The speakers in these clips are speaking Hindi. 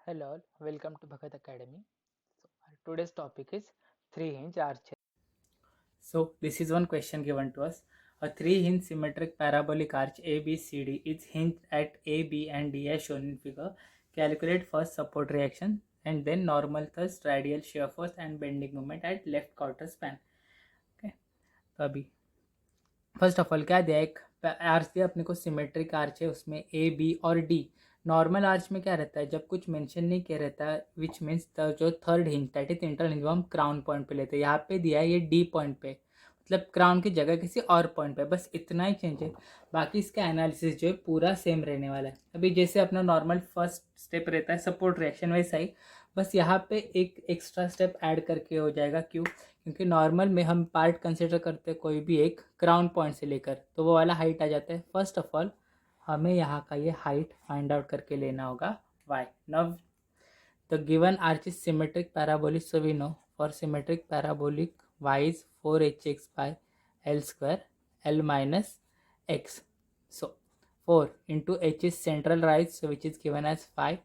Hello all, welcome to Bhagat Academy. Today's topic is 3-hinge arch. So this is one question given to us. A 3-hinge symmetric parabolic arch ABCD is hinged at A, B and D as shown in figure. Calculate first support reaction and then normal thrust, radial shear force and bending moment at left quarter span. Okay. तो अभी फर्स्ट ऑफ ऑल क्या दिया, एक आर्च दिया अपने को, सिमेट्रिक आर्च है, उसमें ए बी और डी. नॉर्मल आर्च में क्या रहता है, जब कुछ मेंशन नहीं किया रहता है, विच मीन्स जो third hinge that is internal hinge वो हम क्राउन पॉइंट पे लेते हैं. यहाँ पे दिया है ये डी पॉइंट पे, मतलब क्राउन की जगह किसी और पॉइंट पे, बस इतना ही चेंज है. बाकी इसका एनालिसिस जो है पूरा सेम रहने वाला है. अभी जैसे अपना नॉर्मल फर्स्ट स्टेप रहता है सपोर्ट रिएक्शन, वैसा ही बस यहाँ पे एक एक्स्ट्रा स्टेप ऐड करके हो जाएगा. क्यों? क्योंकि नॉर्मल में हम पार्ट कंसिडर करते हैं कोई भी एक क्राउन पॉइंट से लेकर, तो वो वाला हाइट आ जाता है. फर्स्ट ऑफ ऑल हमें यहाँ का ये हाइट फाइंड आउट करके लेना होगा y. Now the given arch is symmetric parabolic, so we know for symmetric parabolic y is 4hx by l square l minus x. So 4 into h is central rise, so which is given as 5.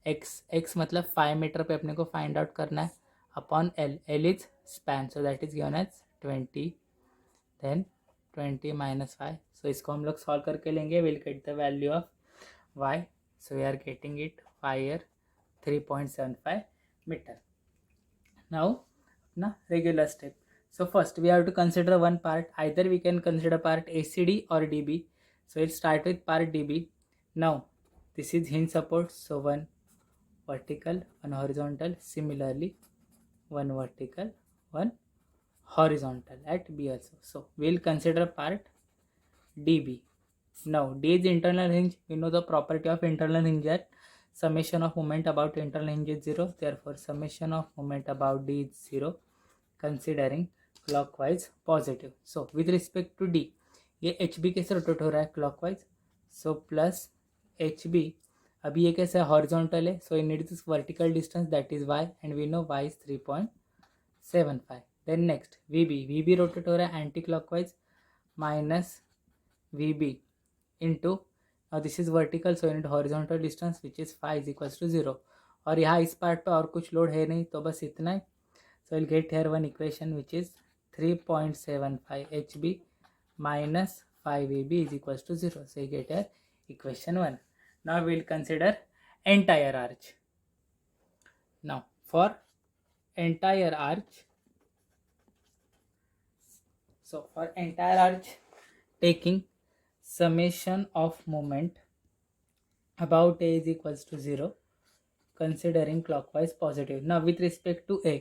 x मतलब 5 मीटर पे अपने को फाइंड आउट करना है, upon l is span, so that is given as 20. then 20 minus 5, so इसको हम लोग सॉल्व करके लेंगे. Will get the value of y, so we are getting it 5 here 3.75 meter. Now na regular step. So first we have to consider one part, either we can consider part ACD or DB. So we'll start with part DB. Now this is hinge support, so one vertical, one horizontal, similarly one vertical, one horizontal at B also. So we'll consider part DB. Now D is internal hinge. We know the property of internal hinge that summation of moment about internal hinge is 0. Therefore summation of moment about D is 0, considering clockwise positive. So with respect to D, ये HB कैसे रोटेट हो रहा है क्लॉकवाइज, सो प्लस HB. अभी ये कैसे हॉरिजॉन्टल है, so in need this vertical distance that is y and we know y is 3.75. Then next VB rotate हो रहा है anti clockwise, minus VB into this is vertical, so unit horizontal distance which is 5 is equals to 0. और यहाँ इस पार्ट पे और कुछ लोड है नहीं, तो बस इतना ही. So will get here one equation which is 3.75 HB minus 5 AB is equals to 0. So you get here equation 1. Now we will consider entire arch. Now for entire arch, so for entire arch, taking summation of moment about A is equals to 0, considering clockwise positive. Now with respect to A,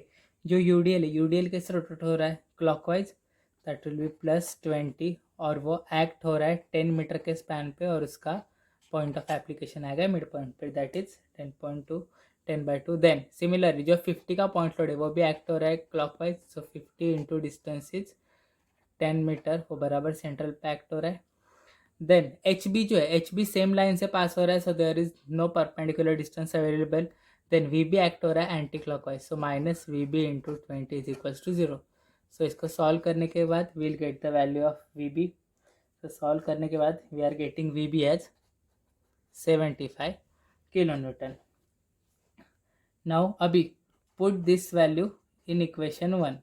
जो UDL है, UDL कैसे रोटेट हो रहा है क्लॉकवाइज, दैट विल बी +20, और वो एक्ट हो रहा है 10 मीटर के स्पैन पे, और उसका पॉइंट ऑफ एप्लीकेशन आएगा मिड पॉइंट पे, दैट इज 10.2 10/2. देन सिमिलरली जो 50 का पॉइंट लोड है वो भी एक्ट हो रहा है clockwise, so 50 into distance is 10 metre, वो बराबर सेंट्रल पे एक्ट हो रहा है. देन HB जो है, HB सेम लाइन से पास हो रहा है, so there is no perpendicular distance available. Then VB act हो रहा है anti clockwise, so minus VB into 20 is equals to 0. So इसको सॉल्व करने के बाद we'll get the value of VB. तो सॉल्व करने के बाद we are getting VB as 75 kilo newton. Now अभी put this value in equation 1.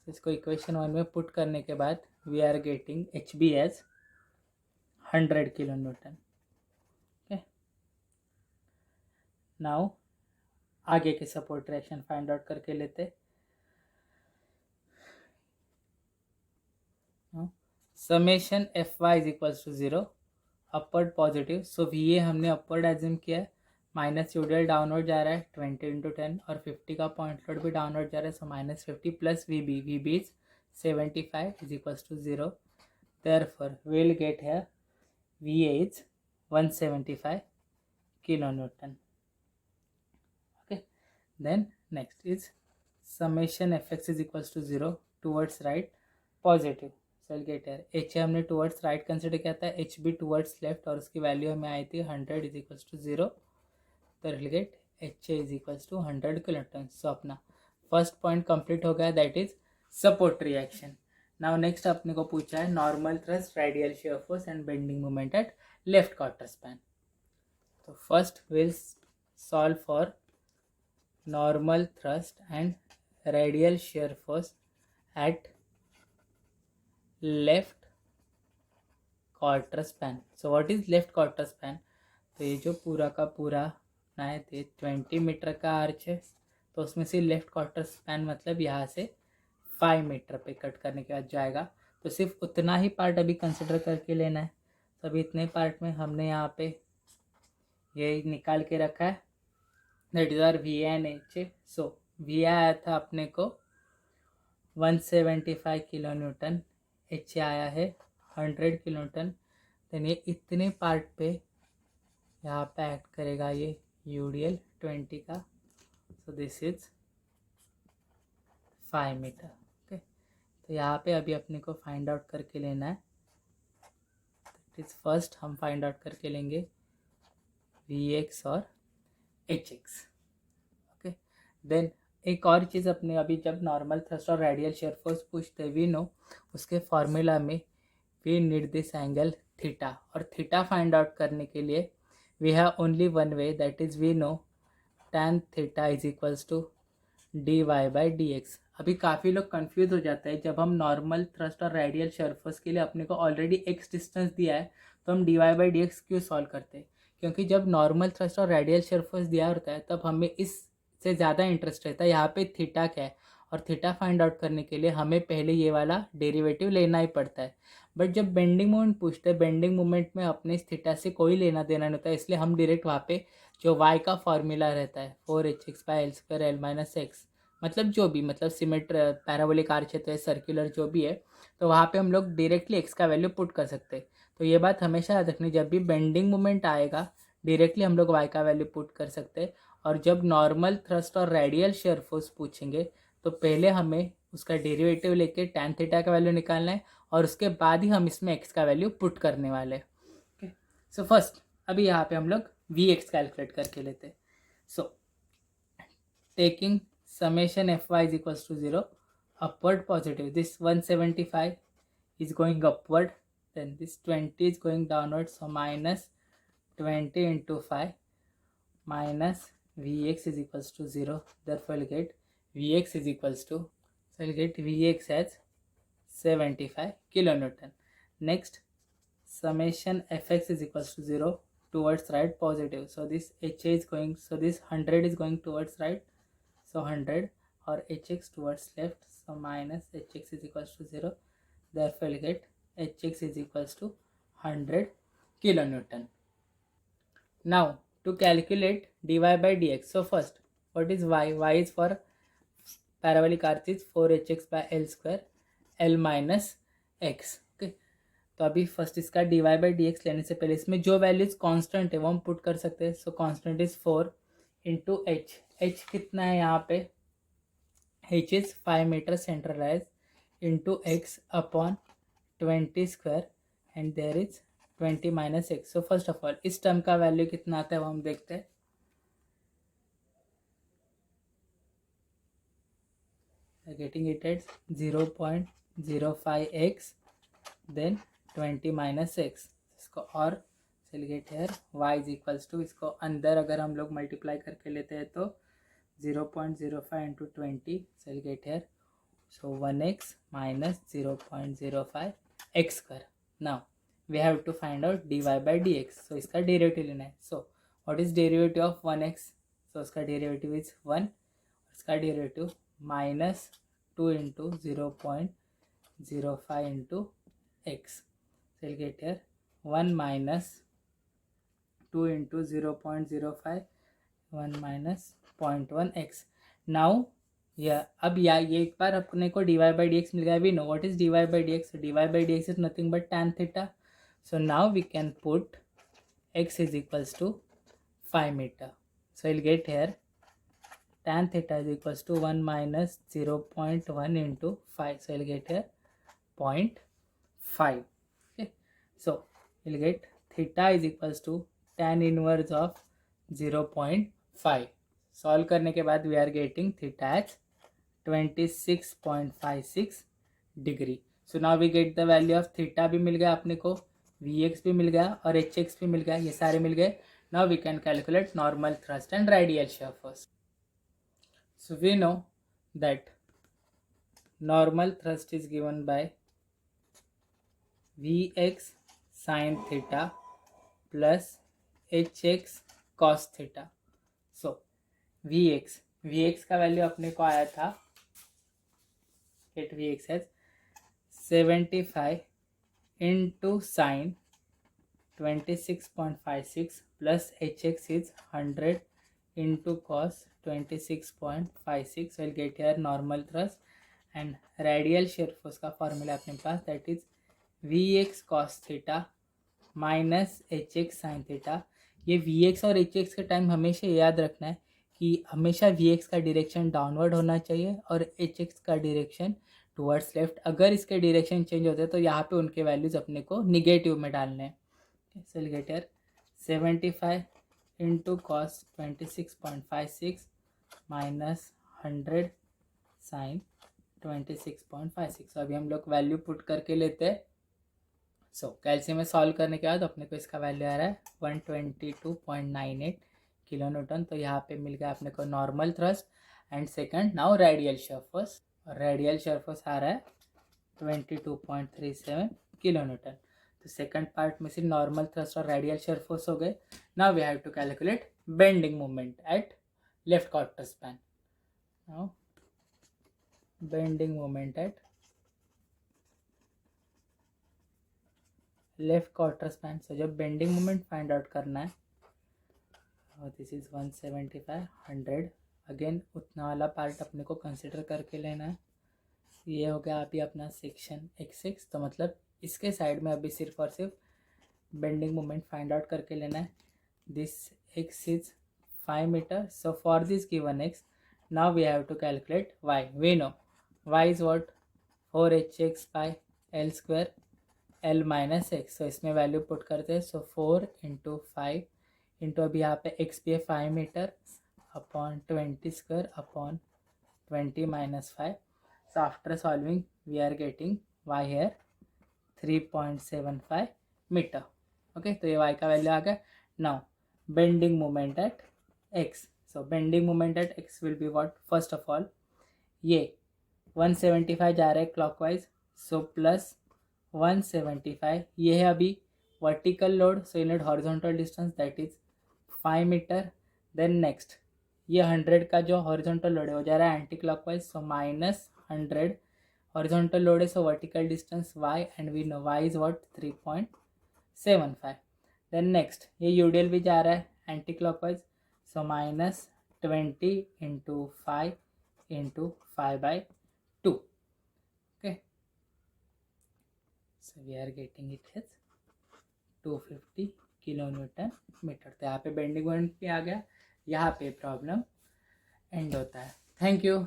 इसको इक्वेशन 1 में पुट करने के बाद we are getting HB as 100 kilo newton. Okay, now आगे के सपोर्ट रिएक्शन फाइंड आउट करके लेते. Summation Fy is equals to 0, upward positive, so VA हमने अपवर्ड एज्यूम किया है, माइनस UDL डाउनवर्ड जा रहा है 20 इंटू 10, और 50 का पॉइंट लोड भी डाउनवर्ड जा रहा है, so -50 plus VB is 75 is equals to 0. Therefore we will get here VA is 175 kilo newton. Okay, then next is summation Fx is equals to 0 towards right positive. सेल गेट है एच हमने टूवर्ड्स राइट कंसिडर किया था, HB टूवर्ड्स लेफ्ट, और उसकी वैल्यू हमें आई थी 100 इज इक्वल्स टू 0. तो will get HA is equals to 100 kilonewton. So अपना फर्स्ट पॉइंट कंप्लीट हो गया, that is support reaction. Now next अपने को पूछा है normal thrust, radial shear force and bending moment at left quarter span. So first we'll solve for normal thrust and radial shear force at left quarter span. So what is left quarter span? तो ये जो पूरा का पूरा ना है 20 मीटर का आर्च है, तो उसमें से लेफ्ट क्वार्टर स्पैन मतलब यहाँ से 5 मीटर पे कट करने के बाद जाएगा। तो सिर्फ उतना ही पार्ट अभी कंसिडर करके लेना है। तो अभी इतने पार्ट में हमने यहाँ पे ये निकाल के रखा है, that is R V N H A. So we आया था अपने को 175 किलो न्यूटन, एच आया है 100 किलो न्यूटन। देन ये इतने पार्ट पे यहाँ पे एक्ट करेगा ये यूडीएल 20 का। सो दिस इज 5 मीटर। ओके, तो यहाँ पे अभी अपने को फाइंड आउट करके लेना है। दैट इज फर्स्ट हम फाइंड आउट करके लेंगे वी एक्स और एच एक्स। ओके, देन एक और चीज़ अपने अभी जब नॉर्मल थ्रस्ट और रेडियल शेयर फोर्स पूछते वी नो, उसके फॉर्मूला में we need this angle theta, और थीटा फाइंड आउट करने के लिए we have only one way, that is we know tan theta is equals to D Y by D X. अभी काफ़ी लोग कंफ्यूज हो जाता है, जब हम नॉर्मल थ्रस्ट और रेडियल शेयर फोर्स के लिए अपने को ऑलरेडी एक्स डिस्टेंस दिया है तो हम D Y by D X क्यों सॉल्व करते हैं? क्योंकि जब नॉर्मल थ्रस्ट और रेडियल शेयर फोर्स दिया होता है तब हमें इससे ज़्यादा इंटरेस्ट रहता है यहाँ पे थीटा क्या है, और थीटा फाइंड आउट करने के लिए हमें पहले ये वाला डेरिवेटिव लेना ही पड़ता है। बट जब बेंडिंग मोमेंट पूछते हैं, बेंडिंग मोमेंट में अपने इस थीटा से कोई लेना देना नहीं होता है, इसलिए हम डायरेक्ट वहाँ पे जो y का फॉर्मूला रहता है 4hx by L square L minus x, मतलब जो भी मतलब सिमेट्र पैराबोलिक आर्च है तो सर्कुलर जो भी है, तो वहाँ पे हम लोग डायरेक्टली x का वैल्यू पुट कर सकते हैं। तो ये बात हमेशा याद रखनी, जब भी बेंडिंग मोमेंट आएगा डायरेक्टली हम लोग y का वैल्यू पुट कर सकते हैं। और जब नॉर्मल थ्रस्ट और रेडियल शेयर फोर्स पूछेंगे तो पहले हमें उसका डेरिवेटिव लेके tan थीटा का वैल्यू निकालना है, और उसके बाद ही हम इसमें x का वैल्यू पुट करने वाले हैं। ओके, सो फर्स्ट अभी यहाँ पे हम लोग वी एक्स कैलकुलेट करके लेते हैं। So taking summation F Y is equals to 0, upward positive, this 175 is going upward, then this 20 is going downward, so minus 20 into 5 minus Vx is equals to 0, therefore we'll get Vx is equals to, so we'll get Vx as 75 kilonewton. Next, summation fx is equals to 0 towards right positive, so this HA is going, so this 100 is going towards right, so 100, or hx towards left, so minus hx is equals to 0, therefore we'll get hx is equals to 100 kilonewton. Now to calculate dy by dx, so first what is y? Y is for parabolic arch is 4hx by l square l minus x. Okay, तो अभी फर्स्ट इसका D Y by D X लेने से पहले इसमें जो वैल्यूज कांस्टेंट है वो हम पुट कर सकते हैं। So constant is 4 into H, H कितना है यहाँ पे, H is 5 metre centralise into X upon 20 square and there is 20 minus x. So first of all इस टर्म का वैल्यू कितना आता है वो हम देखते हैं। Getting it at 0.05x then 20 minus X, इसको और चल get here y is equals to, इसको अंदर अगर हम लोग मल्टीप्लाई करके लेते हैं तो 0.05 इंटू 20 चल get here, so 1x minus 0.05 x square. Now we have to find out dy by D x, so इसका डेरिवेटिव लेना है। So what is derivative of 1x, so उसका डेरिवेटिव इज 1, इसका derivative minus 2 into 0.05 into x, so we'll get here 1 minus 2 into 0.05, 1 minus 0.1 x. Now अब ये एक बार अपने को dy by dx मिल गया। We know what is dy by dx, dy by dx is nothing but tan theta, so now we can put x is equals to 5 meter, so we'll get here tan theta is equals to 1 minus 0.1 into 5, so we'll get here 0.5. Okay, so we'll get theta is equals to tan inverse of 0.5. Solve करने के बाद we are getting theta as 26.56 degree. So now we get the value of theta भी मिल गया अपने को, वी एक्स भी मिल गया और एच एक्स भी मिल गया, ये सारे मिल गए Now we can calculate normal thrust and radial shear force. So we know that normal thrust is given by Vx sin theta plus Hx cos theta. So Vx का वैल्यू अपने को आया था, get Vx as 75 into sin 26.56 plus Hx is 100 into cos 26.56. So we'll get here normal thrust and radial shear force का formula अपने पास, that is Vx cos theta minus Hx sin theta. ये Vx और Hx के टाइम हमेशा याद रखना है कि हमेशा Vx का डायरेक्शन डाउनवर्ड होना चाहिए और Hx का डायरेक्शन टुवर्ड्स लेफ्ट. अगर इसके डायरेक्शन चेंज होते हैं तो यहाँ पे उनके वैल्यूज अपने को निगेटिव में डालने हैं. So we'll get here 75 into cos 26.56 minus 100 sin 26.56. So अभी हम लोग वैल्यू पुट करके लेते हैं. सो कैल्शियम में सॉल्व करने के बाद अपने को इसका वैल्यू आ रहा है 122.98 किलो न्यूटन. तो यहाँ पे मिल गया अपने को normal thrust and second now radial shear force. और रेडियल शेयर फोर्स आ रहा है 22.37 किलो न्यूटन. तो सेकंड पार्ट में से नॉर्मल थ्रस्ट और रेडियल शेयर फोर्स हो गए. Now we have to calculate bending moment at left quarter span. Now bending moment at left quarter span. So जब बेंडिंग मोमेंट फाइंड आउट करना है, दिस इज 175 100. अगेन उतना वाला पार्ट अपने को कंसिडर करके लेना है. ये हो गया अभी अपना सेक्शन x6. तो मतलब इसके साइड में अभी सिर्फ और सिर्फ बेंडिंग मोमेंट फाइंड आउट करके लेना है. This x is 5 metre. So for this given x now we have to calculate y. We know y is what 4hx by l square l minus x. सो इसमें वैल्यू पुट करते हैं. सो 4 इंटू 5 इंटू अभी यहाँ पे x भी है 5 metre upon 20 square upon 20 minus 5. So after solving we are getting y here 3.75 metre. Okay, तो ये y का वैल्यू आ गया. Now bending moment at x. So bending moment at x will be what. First of all ये 175 जा रहा है क्लॉकवाइज. सो प्लस 175 ये है अभी vertical load. So you need horizontal distance that is 5 metre. Then next ये 100 का जो हॉरिजॉन्टल लोड है हो जा रहा है anti clockwise. So minus 100 horizontal load है. So vertical distance y and we know y is what 3.75. Then next ये यूडियल भी जा रहा है anti clockwise. So minus 20 into 5 into 5/2. okay, so we are getting it as 250 kilo newton metre. तो यहाँ पे बेंडिंग मोमेंट भी आ गया. यहाँ पे प्रॉब्लम एंड होता है. Thank you.